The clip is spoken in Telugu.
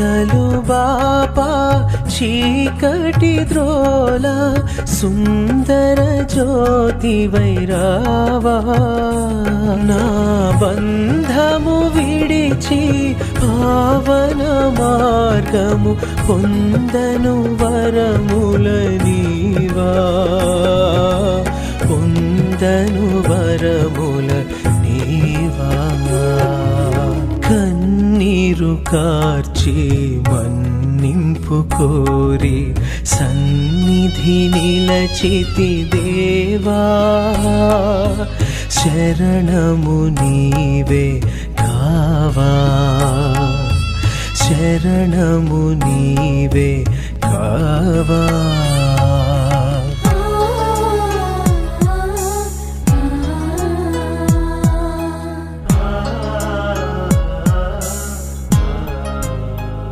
చింతలు బాపా చీకటి ద్రోల సుందర జ్యోతి వైరావా నా బంధము విడిచి పావన మార్గము పొందను వరముల నీవా పొందను వరముల నీవా కన్నీరు కార్చి మన్నింపు కోరి సన్నిధి నిలచితి దేవా శరణము నీవే కావా శరణము నీవే కావా